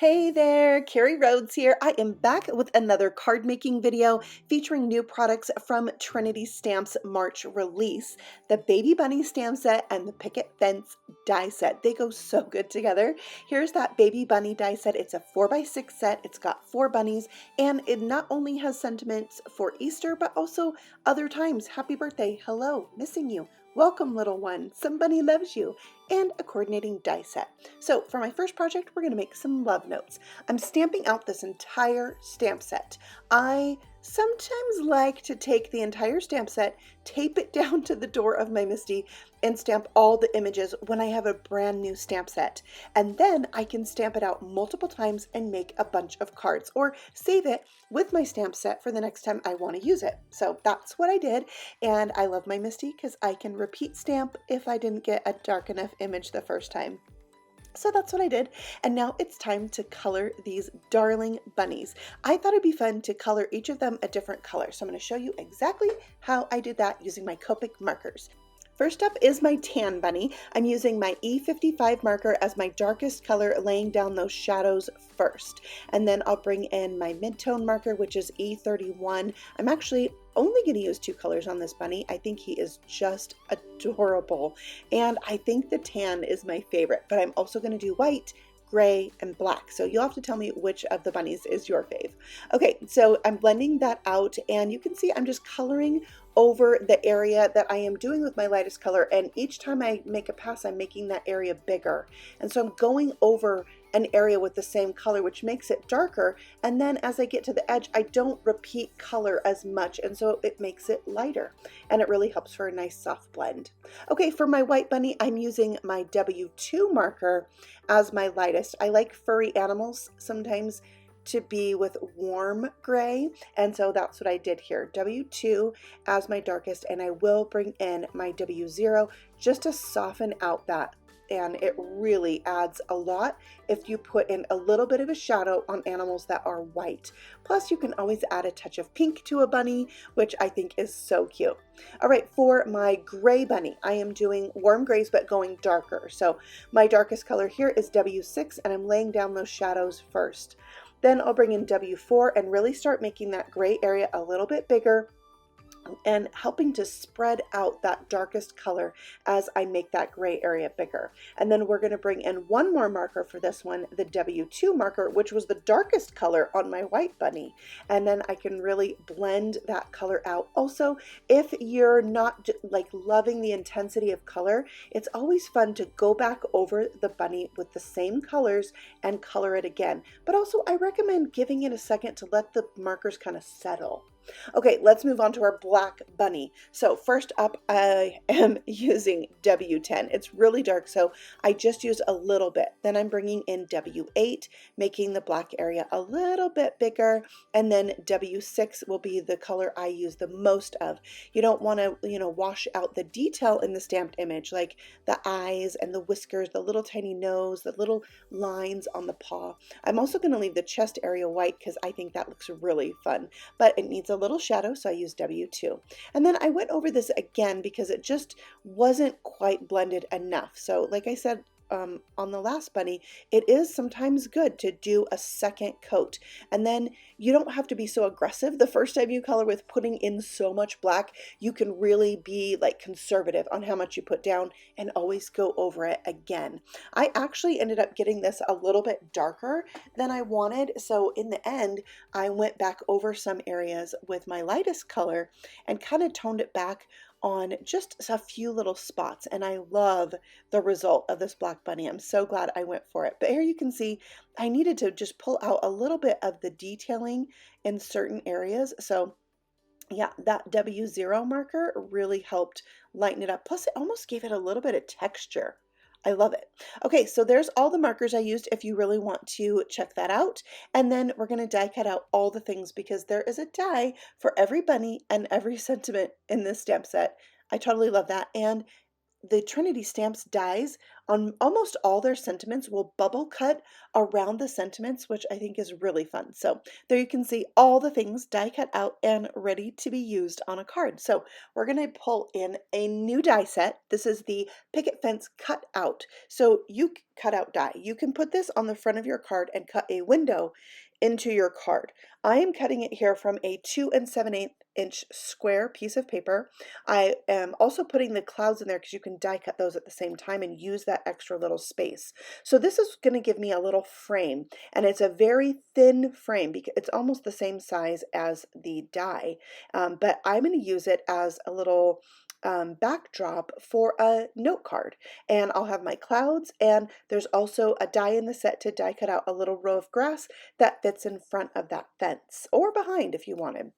Hey there, Carrie Rhodes here. I am back with another card making video featuring new products from Trinity Stamps March release. The Baby Bunny stamp set and the Picket Fence die set. They go so good together. Here's that Baby Bunny die set. It's a 4x6 set. It's got 4 bunnies and it not only has sentiments for Easter but also other times. Happy birthday. Hello, missing you. Welcome, little one. Somebody loves you. And a coordinating die set. So for my first project, we're going to make some love notes. I'm stamping out this entire stamp set. I sometimes like to take the entire stamp set, tape it down to the door of my Misty, and stamp all the images when I have a brand new stamp set. And then I can stamp it out multiple times and make a bunch of cards or save it with my stamp set for the next time I want to use it. So that's what I did. And I love my Misty because I can repeat stamp if I didn't get a dark enough image the first time. So that's what I did, and now it's time to color these darling bunnies. I thought it'd be fun to color each of them a different color, so I'm going to show you exactly how I did that using my Copic markers. First up is my tan bunny. I'm using my E55 marker as my darkest color, laying down those shadows first. And then I'll bring in my mid-tone marker, which is E31. I'm actually only going to use 2 colors on this bunny. I think he is just adorable. And I think the tan is my favorite, but I'm also going to do white, gray, and black. So you'll have to tell me which of the bunnies is your fave. Okay, so I'm blending that out, and you can see I'm just coloring over the area that I am doing with my lightest color, and each time I make a pass I'm making that area bigger, and so I'm going over an area with the same color, which makes it darker, and then as I get to the edge I don't repeat color as much, and so it makes it lighter, and it really helps for a nice soft blend. Okay, for my white bunny I'm using my W2 marker as my lightest. I like furry animals sometimes to be with warm gray, and so that's what I did here. W2 as my darkest, and I will bring in my W0 just to soften out that, and it really adds a lot if you put in a little bit of a shadow on animals that are white. Plus you can always add a touch of pink to a bunny, which I think is so cute. All right, for my gray bunny, I am doing warm grays but going darker. So my darkest color here is W6, and I'm laying down those shadows first. Then I'll bring in W4 and really start making that gray area a little bit bigger and helping to spread out that darkest color as I make that gray area bigger. And then we're going to bring in one more marker for this one, the W2 marker, which was the darkest color on my white bunny. And then I can really blend that color out. Also, if you're not like loving the intensity of color, it's always fun to go back over the bunny with the same colors and color it again. But also I recommend giving it a second to let the markers kind of settle. Okay, let's move on to our black bunny. So first up, I am using W10. It's really dark, so I just use a little bit. Then I'm bringing in W8, making the black area a little bit bigger, and then W6 will be the color I use the most of. You don't want to, wash out the detail in the stamped image, like the eyes and the whiskers, the little tiny nose, the little lines on the paw. I'm also going to leave the chest area white because I think that looks really fun, but it needs a little shadow, so I use W2. And then I went over this again because it just wasn't quite blended enough. So like I said on the last bunny, it is sometimes good to do a second coat, and then you don't have to be so aggressive the first time you color with putting in so much black. You can really be like conservative on how much you put down and always go over it again. I actually ended up getting this a little bit darker than I wanted, so in the end I went back over some areas with my lightest color and kind of toned it back on just a few little spots, and I love the result of this black bunny. I'm so glad I went for it. But here you can see I needed to just pull out a little bit of the detailing in certain areas. So yeah, that W0 marker really helped lighten it up. Plus it almost gave it a little bit of texture. I love it. Okay, so there's all the markers I used if you really want to check that out. And then we're going to die cut out all the things because there is a die for every bunny and every sentiment in this stamp set. I totally love that. And the Trinity Stamps dies on almost all their sentiments will bubble cut around the sentiments, which I think is really fun. So there you can see all the things die cut out and ready to be used on a card. So we're going to pull in a new die set. This is the Picket Fence Cut Out. So you cut out die. You can put this on the front of your card and cut a window into your card. I am cutting it here from a 2 7/8 inch square piece of paper. I am also putting the clouds in there because you can die cut those at the same time and use that extra little space. So this is going to give me a little frame, and it's a very thin frame because it's almost the same size as the die, but I'm going to use it as a little backdrop for a note card, and I'll have my clouds, and there's also a die in the set to die cut out a little row of grass that fits in front of that fence or behind if you wanted.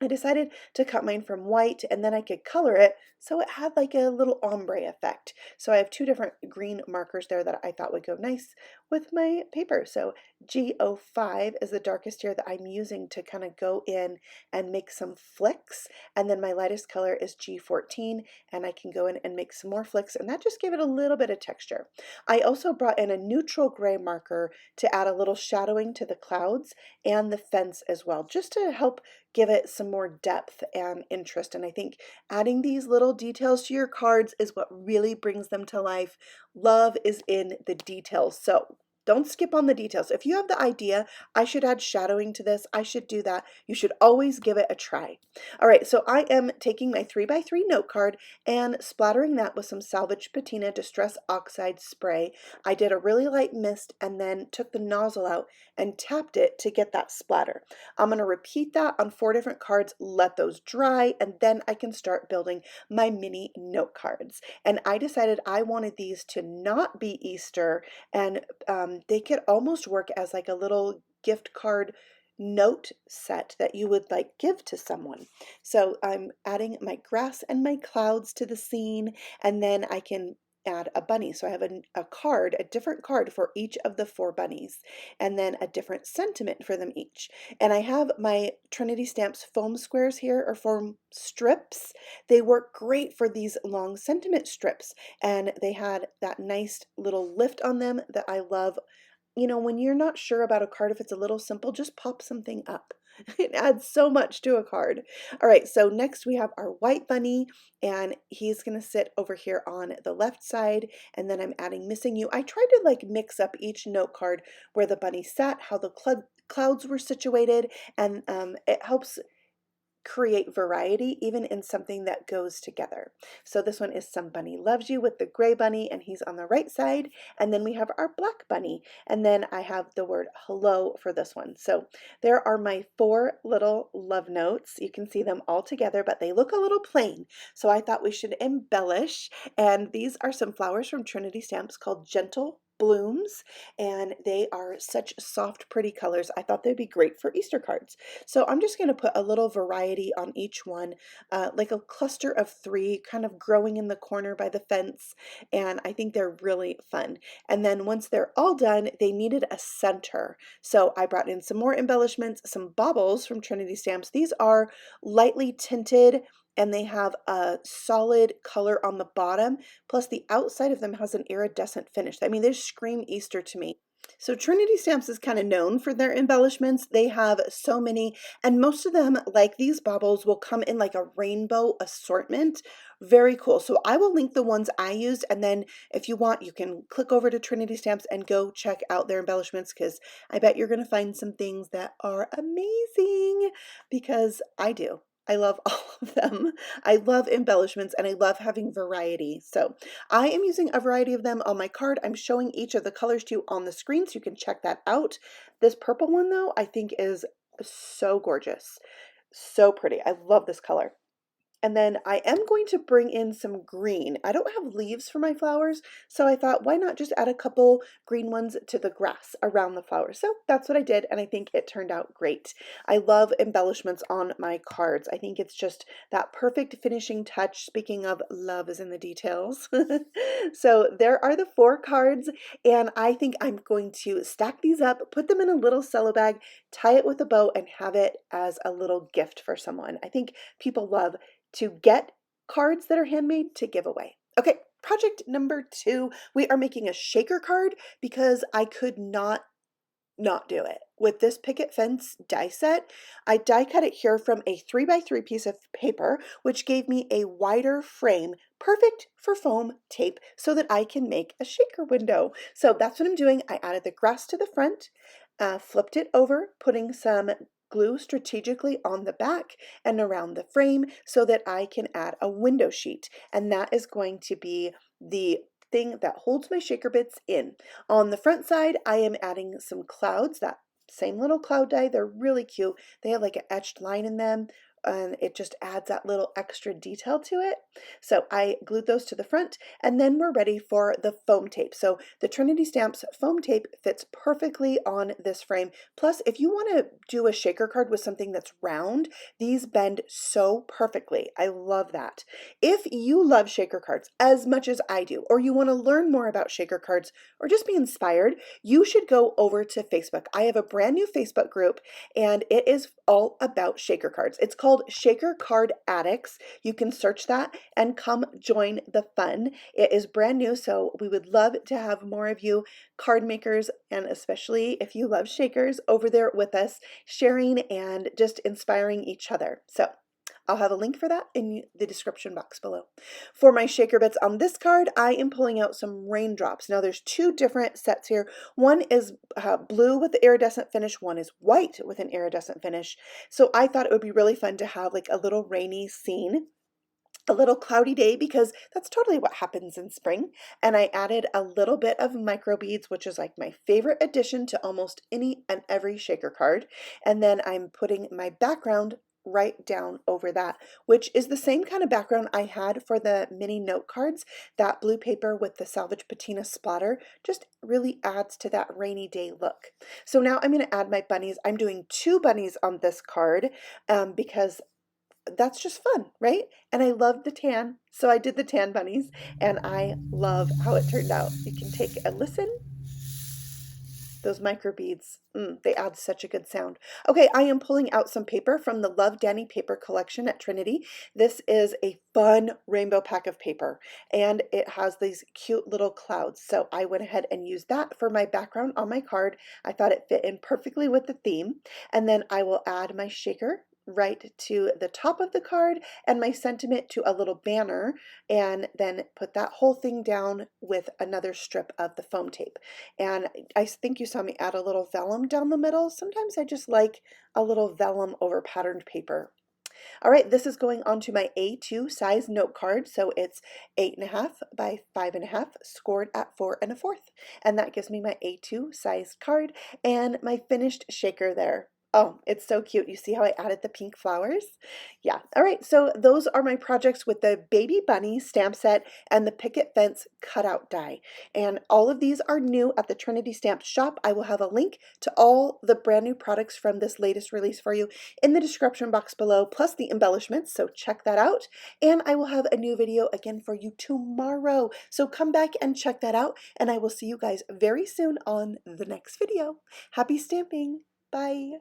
I decided to cut mine from white, and then I could color it so it had like a little ombre effect. So I have two different green markers there that I thought would go nice with my paper. So G05 is the darkest here that I'm using to kind of go in and make some flicks. And then my lightest color is G14, and I can go in and make some more flicks, and that just gave it a little bit of texture. I also brought in a neutral gray marker to add a little shadowing to the clouds and the fence as well, just to help give it some more depth and interest. And I think adding these little details to your cards is what really brings them to life. Love is in the details. So don't skip on the details. If you have the idea, I should add shadowing to this, I should do that, you should always give it a try. All right, so I am taking my 3x3 note card and splattering that with some Salvage Patina Distress Oxide spray. I did a really light mist and then took the nozzle out and tapped it to get that splatter. I'm going to repeat that on 4 different cards, let those dry, and then I can start building my mini note cards. And I decided I wanted these to not be Easter, and they could almost work as like a little gift card note set that you would like give to someone. So I'm adding my grass and my clouds to the scene, and then I can add a bunny. So I have a different card for each of the 4 bunnies, and then a different sentiment for them each. And I have my Trinity Stamps foam squares here, or foam strips. They work great for these long sentiment strips, and they had that nice little lift on them that I love. You know, when you're not sure about a card, if it's a little simple, just pop something up. It adds so much to a card. All right, so next we have our white bunny, and he's going to sit over here on the left side, and then I'm adding Missing You. I tried to like mix up each note card where the bunny sat, how the clouds were situated, and it helps create variety even in something that goes together. So this one is Somebody Loves You with the gray bunny, and he's on the right side, and then we have our black bunny, and then I have the word hello for this one. So there are my 4 little love notes. You can see them all together, but they look a little plain, so I thought we should embellish, and these are some flowers from Trinity Stamps called Gentle Blooms, and they are such soft, pretty colors. I thought they'd be great for Easter cards. So I'm just going to put a little variety on each one, like a cluster of 3 kind of growing in the corner by the fence, and I think they're really fun. And then once they're all done, they needed a center. So I brought in some more embellishments, some baubles from Trinity Stamps. These are lightly tinted, and they have a solid color on the bottom, plus the outside of them has an iridescent finish. I mean, they scream Easter to me. So Trinity Stamps is kind of known for their embellishments. They have so many, and most of them, like these baubles, will come in like a rainbow assortment. Very cool. So I will link the ones I used, and then if you want, you can click over to Trinity Stamps and go check out their embellishments, because I bet you're going to find some things that are amazing, because I do. I love all of them. I love embellishments, and I love having variety. So I am using a variety of them on my card. I'm showing each of the colors to you on the screen so you can check that out. This purple one, though, I think is so gorgeous. So pretty. I love this color. And then I am going to bring in some green. I don't have leaves for my flowers, so I thought, why not just add a couple green ones to the grass around the flowers? So that's what I did, and I think it turned out great. I love embellishments on my cards. I think it's just that perfect finishing touch. Speaking of love is in the details. So there are the 4 cards, and I think I'm going to stack these up, put them in a little cello bag, tie it with a bow, and have it as a little gift for someone. I think people love to get cards that are handmade to give away. Okay, Project number 2, we are making a shaker card because I could not do it. With this picket fence die set, I die cut it here from a 3x3 piece of paper, which gave me a wider frame, perfect for foam tape, so that I can make a shaker window. So that's what I'm doing. I added the grass to the front, flipped it over, putting some glue strategically on the back and around the frame so that I can add a window sheet. And that is going to be the thing that holds my shaker bits in. On the front side, I am adding some clouds, that same little cloud die. They're really cute. They have like an etched line in them, and it just adds that little extra detail to it. So I glued those to the front, and then we're ready for the foam tape. So the Trinity Stamps foam tape fits perfectly on this frame. Plus, if you want to do a shaker card with something that's round, these bend so perfectly. I love that. If you love shaker cards as much as I do, or you want to learn more about shaker cards, or just be inspired, you should go over to Facebook. I have a brand new Facebook group, and it is all about shaker cards. It's called Shaker Card Addicts. You can search that and come join the fun. It is brand new, so we would love to have more of you card makers, and especially if you love shakers, over there with us, sharing and just inspiring each other. So I'll have a link for that in the description box below. For my shaker bits on this card, I am pulling out some raindrops. Now there's two different sets here. One is blue with the iridescent finish, one is white with an iridescent finish. So I thought it would be really fun to have like a little rainy scene, a little cloudy day, because that's totally what happens in spring. And I added a little bit of micro beads, which is like my favorite addition to almost any and every shaker card. And then I'm putting my background right down over that, which is the same kind of background I had for the mini note cards. That blue paper with the salvage patina splatter just really adds to that rainy day look. So now I'm going to add my bunnies. I'm doing 2 bunnies on this card because that's just fun, right? And I love the tan, so I did the tan bunnies, and I love how it turned out. You can take a listen. Those micro beads, they add such a good sound. Okay, I am pulling out some paper from the Love Dani paper collection at Trinity. This is a fun rainbow pack of paper, and it has these cute little clouds. So I went ahead and used that for my background on my card. I thought it fit in perfectly with the theme. And then I will add my shaker right to the top of the card and my sentiment to a little banner, and then put that whole thing down with another strip of the foam tape. And I think you saw me add a little vellum down the middle. Sometimes I just like a little vellum over patterned paper. All right, this is going onto my A2 size note card, so it's 8.5 by 5.5, scored at 4 1/4, and that gives me my A2 size card and my finished shaker there. Oh, it's so cute. You see how I added the pink flowers? Yeah. All right, so those are my projects with the Baby Bunny stamp set and the Picket Fence cutout die. And all of these are new at the Trinity Stamps shop. I will have a link to all the brand new products from this latest release for you in the description box below, plus the embellishments, so check that out. And I will have a new video again for you tomorrow, so come back and check that out, and I will see you guys very soon on the next video. Happy stamping! Bye!